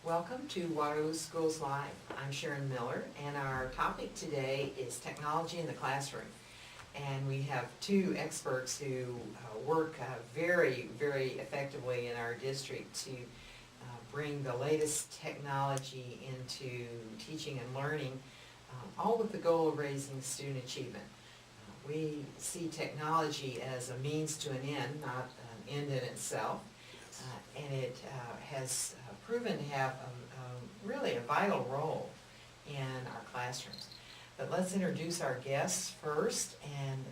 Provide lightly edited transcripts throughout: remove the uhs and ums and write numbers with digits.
Welcome to Waterloo Schools Live. I'm Sharon Miller, and our topic today is technology in the classroom. And we have two experts who work very, very effectively in our district to bring the latest technology into teaching and learning, all with the goal of raising student achievement. We see technology as a means to an end, not an end in itself. And it has proven to have really a vital role in our classrooms. But let's introduce our guests first, and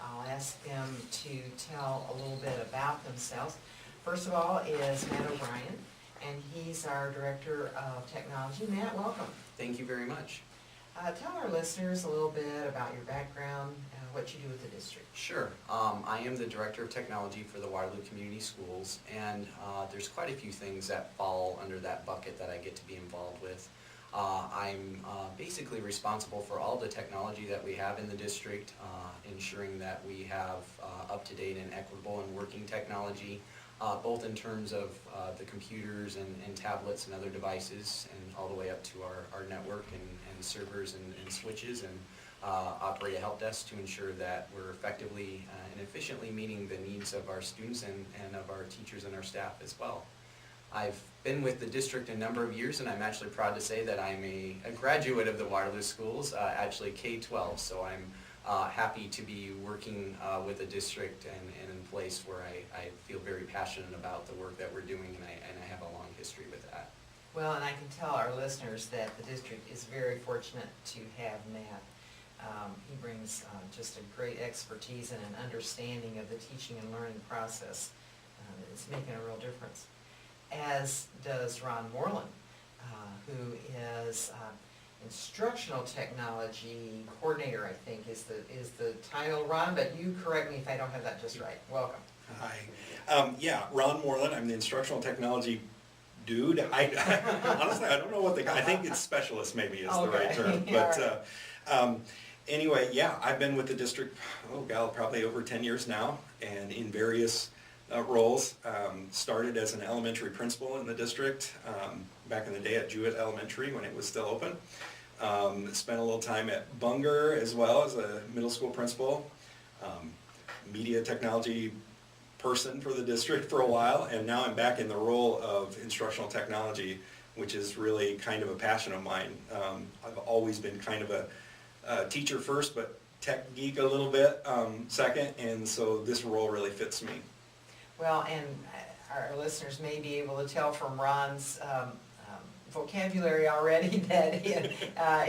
I'll ask them to tell a little bit about themselves. First of all is Matt O'Brien, and he's our Director of Technology. Matt, welcome. Thank you very much. Tell our listeners a little bit about your background, what you do with the district. Sure. I am the Director of Technology for the Waterloo Community Schools, and there's quite a few things that fall under that bucket that I get to be involved with. I'm basically responsible for all the technology that we have in the district, ensuring that we have up-to-date and equitable and working technology, both in terms of the computers and tablets and other devices, and all the way up to our network and servers and switches, and operate a help desk to ensure that we're effectively and efficiently meeting the needs of our students and of our teachers and our staff as well. I've been with the district a number of years, and I'm actually proud to say that I'm a graduate of the Waterloo Schools, actually K-12, so I'm happy to be working with a district and in a place where I feel very passionate about the work that we're doing, and I have a long history with that. Well, and I can tell our listeners that the district is very fortunate to have Matt. He brings just a great expertise and an understanding of the teaching and learning process. It's making a real difference. As does Ron Moreland, who is instructional technology coordinator, I think is the title. Ron, but you correct me if I don't have that just right. Welcome. Hi. Yeah, Ron Moreland. I'm the instructional technology dude. Honestly, I don't know what I think it's specialist maybe is the right term. But anyway, yeah, I've been with the district, probably over 10 years now, and in various roles. Started as an elementary principal in the district back in the day at Jewett Elementary when it was still open. Spent a little time at Bunger as well as a middle school principal. Media technology person for the district for a while, and now I'm back in the role of instructional technology, which is really kind of a passion of mine. I've always been kind of a teacher first, but tech geek a little bit second, and so this role really fits me. Well, and our listeners may be able to tell from Ron's vocabulary already that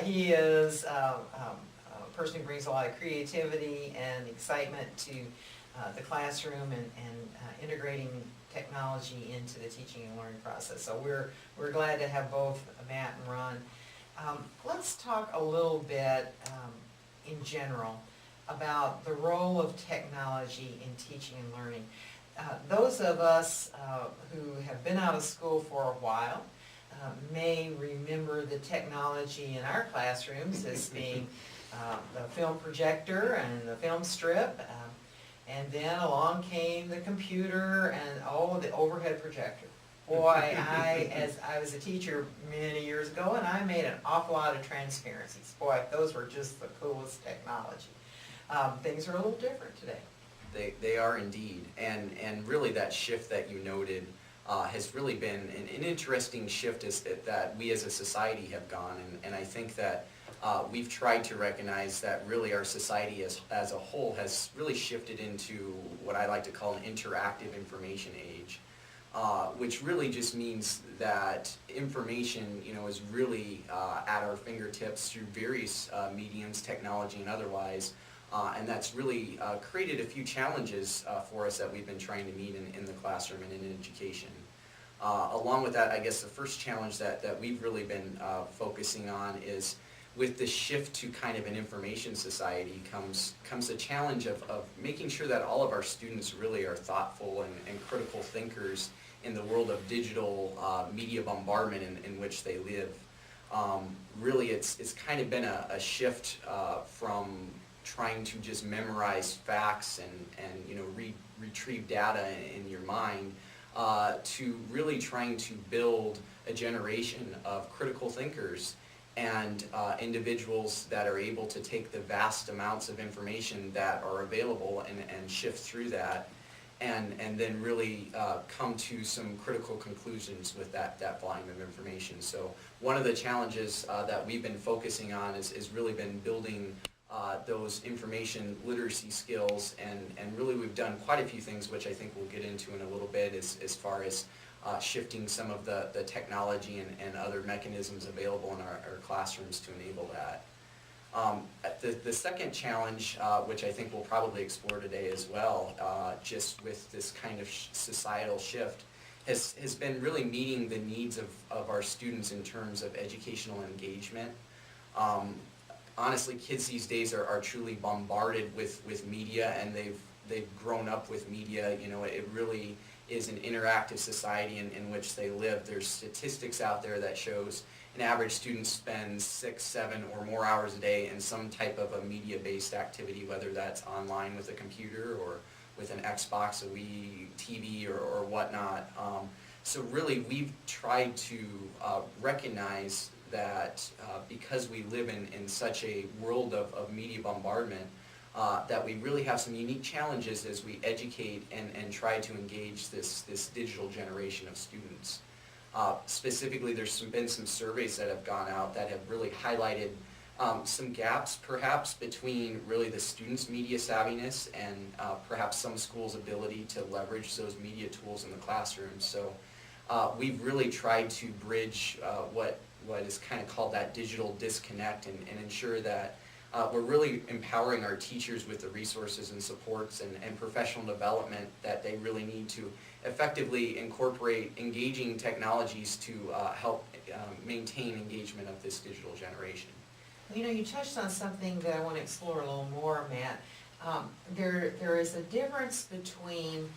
he is a person who brings a lot of creativity and excitement to the classroom and integrating technology into the teaching and learning process. So we're glad to have both Matt and Ron. Let's talk a little bit in general about the role of technology in teaching and learning. Those of us who have been out of school for a while may remember the technology in our classrooms as being the film projector and the film strip, and then along came the computer and the overhead projector. Boy, I was a teacher many years ago, and I made an awful lot of transparencies. Boy, those were just the coolest technology. Things are a little different today. They are indeed, and really that shift that you noted has really been an interesting shift that we as a society have gone, and I think that we've tried to recognize that really our society as a whole has really shifted into what I like to call an interactive information age, which really just means that information is really at our fingertips through various mediums, technology and otherwise. And that's really created a few challenges for us that we've been trying to meet in the classroom and in education. Along with that, I guess the first challenge that we've really been focusing on is with the shift to kind of an information society comes the challenge of making sure that all of our students really are thoughtful and critical thinkers in the world of digital media bombardment in which they live. Really, it's kind of been a shift from trying to just memorize facts and retrieve data in your mind to really trying to build a generation of critical thinkers and individuals that are able to take the vast amounts of information that are available and shift through that and then really come to some critical conclusions with that volume of information. So one of the challenges that we've been focusing on is really been building those information literacy skills, and really we've done quite a few things, which I think we'll get into in a little bit, as far as shifting some of the technology and other mechanisms available in our classrooms to enable that. The second challenge, which I think we'll probably explore today as well, just with this kind of societal shift, has been really meeting the needs of our students in terms of educational engagement. Honestly, kids these days are truly bombarded with media, and they've grown up with media. You know, it really is an interactive society in which they live. There's statistics out there that shows an average student spends 6, 7, or more hours a day in some type of a media-based activity, whether that's online with a computer or with an Xbox, a Wii, TV, or whatnot. So really, we've tried to recognize that because we live in such a world of media bombardment, that we really have some unique challenges as we educate and try to engage this digital generation of students. Specifically, there's been some surveys that have gone out that have really highlighted some gaps perhaps between really the students' media savviness and perhaps some schools' ability to leverage those media tools in the classroom. So we've really tried to bridge what is kind of called that digital disconnect and ensure that we're really empowering our teachers with the resources and supports and professional development that they really need to effectively incorporate engaging technologies to help maintain engagement of this digital generation. You know, you touched on something that I want to explore a little more, Matt. There is a difference between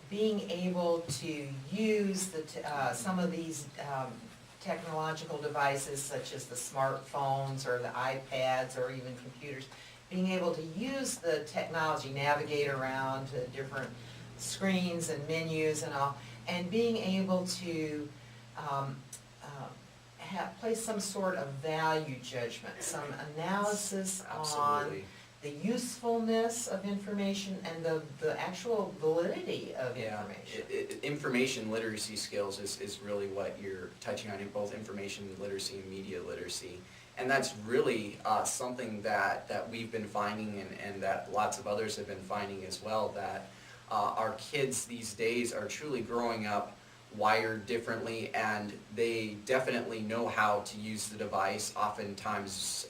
being able to use some of these technological devices such as the smartphones or the iPads or even computers, being able to use the technology, navigate around to different screens and menus and all, and being able to place some sort of value judgment, some analysis Absolutely. on the usefulness of information and the actual validity of information. Information literacy skills is really what you're touching on in both information literacy and media literacy. And that's really something that we've been finding and that lots of others have been finding as well, that our kids these days are truly growing up wired differently, and they definitely know how to use the device. Oftentimes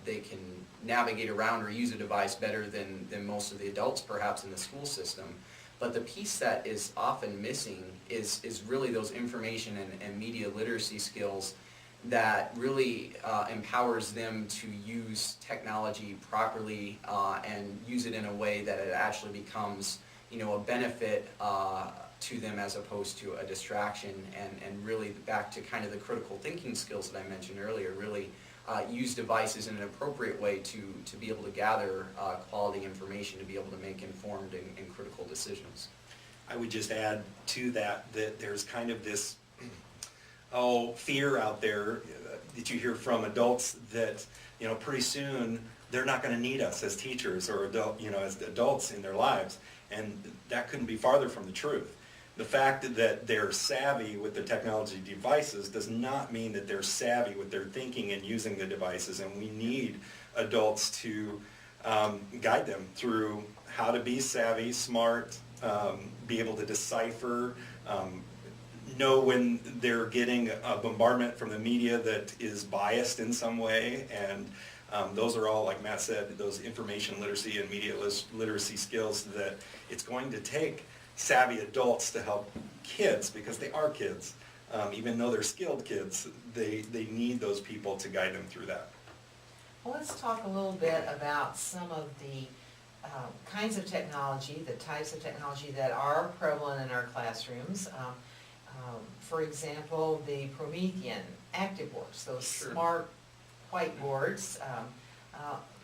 they can navigate around or use a device better than most of the adults perhaps in the school system. But the piece that is often missing is really those information and media literacy skills that really empowers them to use technology properly and use it in a way that it actually becomes, you know, a benefit to them as opposed to a distraction, and really back to kind of the critical thinking skills that I mentioned earlier, really use devices in an appropriate way to be able to gather quality information, to be able to make informed and critical decisions. I would just add to that there's kind of this fear out there that you hear from adults that, you know, pretty soon they're not going to need us as teachers or as adults in their lives, and that couldn't be farther from the truth. The fact that they're savvy with the technology devices does not mean that they're savvy with their thinking and using the devices, and we need adults to guide them through how to be savvy, smart, be able to decipher, know when they're getting a bombardment from the media that is biased in some way, and those are all, like Matt said, those information literacy and media literacy skills that it's going to take savvy adults to help kids, because they are kids. Even though they're skilled kids, they need those people to guide them through that. Well, let's talk a little bit about some of the kinds of technology, the types of technology that are prevalent in our classrooms. For example, the Promethean ActiveWorks, those Sure. smart whiteboards.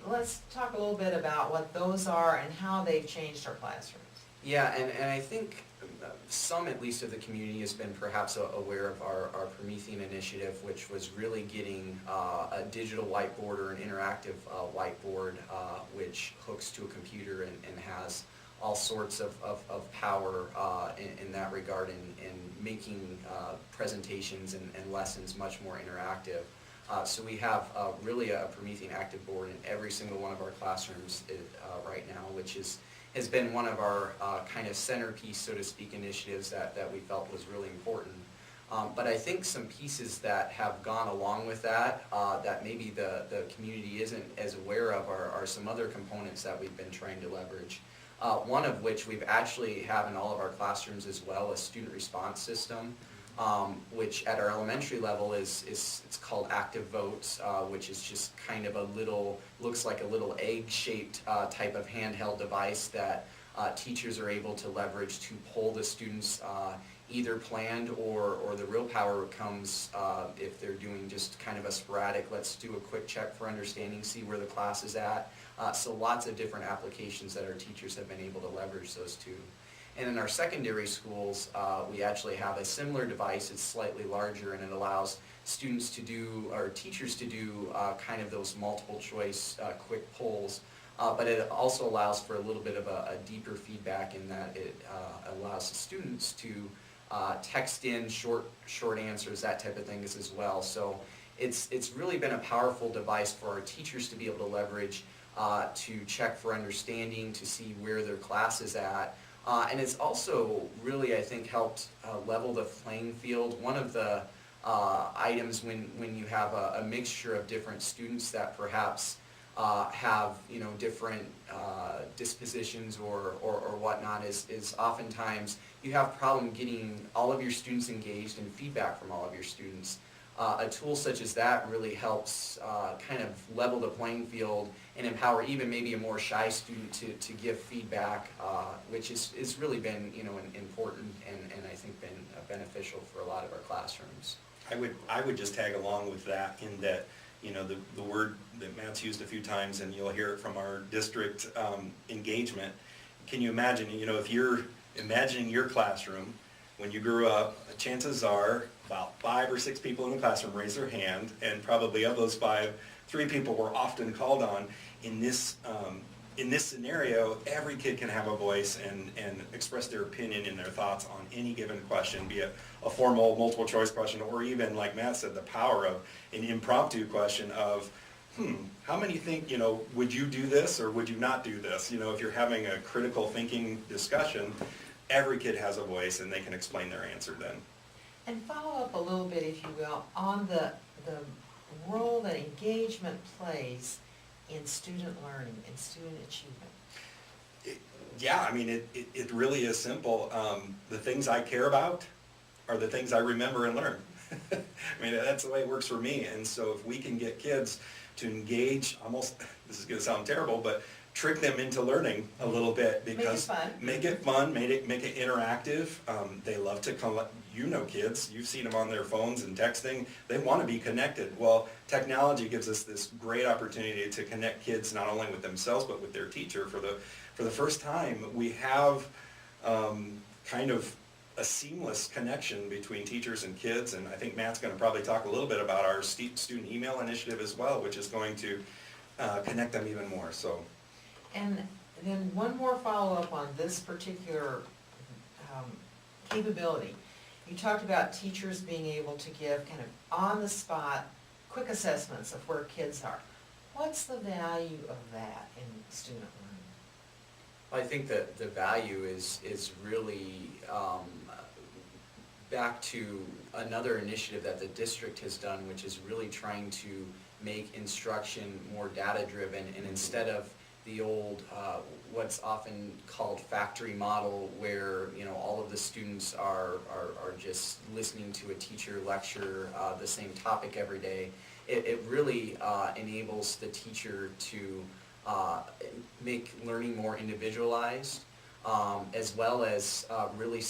Let's talk a little bit about what those are and how they've changed our classrooms. Yeah, and I think some at least of the community has been perhaps aware of our Promethean initiative, which was really getting a digital whiteboard or an interactive whiteboard which hooks to a computer and has all sorts of power in that regard in making presentations and lessons much more interactive. So we have really a Promethean active board in every single one of our classrooms right now, which has been one of our kind of centerpiece, so to speak, initiatives that we felt was really important. But I think some pieces that have gone along with that, that maybe the community isn't as aware of, are some other components that we've been trying to leverage. One of which we've actually have in all of our classrooms as well, a student response system, which at our elementary level it's called Active Votes, which is just kind of a little, looks like a little egg-shaped type of handheld device that teachers are able to leverage to poll the students, either planned or the real power comes if they're doing just kind of a sporadic, let's do a quick check for understanding, see where the class is at. So lots of different applications that our teachers have been able to leverage those two. And in our secondary schools, we actually have a similar device. It's slightly larger and it allows students to do, or teachers to do kind of those multiple choice quick polls. But it also allows for a little bit of a deeper feedback in that it allows the students to text in short answers, that type of thing as well. So it's really been a powerful device for our teachers to be able to leverage to check for understanding, to see where their class is at. And it's also really, I think, helped level the playing field. One of the items when you have a mixture of different students that perhaps have, you know, different dispositions or whatnot is oftentimes you have problem getting all of your students engaged and feedback from all of your students. A tool such as that really helps kind of level the playing field and empower even maybe a more shy student to give feedback, which is really been, you know, important and I think been beneficial for a lot of our classrooms. I would just tag along with that in that, you know, the word that Matt's used a few times, and you'll hear it from our district, engagement. Can you imagine, you know, if you're imagining your classroom when you grew up, chances are about 5 or 6 people in the classroom raise their hand, and probably of those 5, 3 people were often called on. In this scenario, every kid can have a voice and express their opinion and their thoughts on any given question, be it a formal multiple choice question or even, like Matt said, the power of an impromptu question of, how many think, you know, would you do this or would you not do this? You know, if you're having a critical thinking discussion, every kid has a voice and they can explain their answer then. And follow up a little bit, if you will, on the role that engagement plays in student learning and student achievement. Yeah, I mean, it really is simple. The things I care about are the things I remember and learn. I mean, that's the way it works for me. And so if we can get kids to engage, almost, this is going to sound terrible, but trick them into learning a little bit, because make it fun, make it interactive. They love to you know, kids, you've seen them on their phones and texting. They want to be connected. Well, technology gives us this great opportunity to connect kids not only with themselves but with their teacher. For the first time, we have kind of a seamless connection between teachers and kids, and I think Matt's going to probably talk a little bit about our student email initiative as well, which is going to connect them even more. So. And then one more follow-up on this particular capability. You talked about teachers being able to give kind of on-the-spot quick assessments of where kids are. What's the value of that in student learning? I think that the value is really back to another initiative that the district has done, which is really trying to make instruction more data-driven, and instead of the old, what's often called factory model, where, you know, all of the students are just listening to a teacher lecture the same topic every day. It really enables the teacher to make learning more individualized, as well as really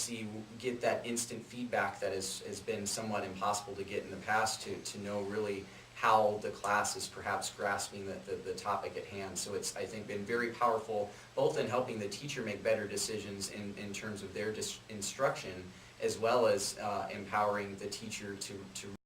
get that instant feedback that has been somewhat impossible to get in the past, to know really, how the class is perhaps grasping the topic at hand. So it's, I think, been very powerful, both in helping the teacher make better decisions in terms of their instruction, as well as empowering the teacher to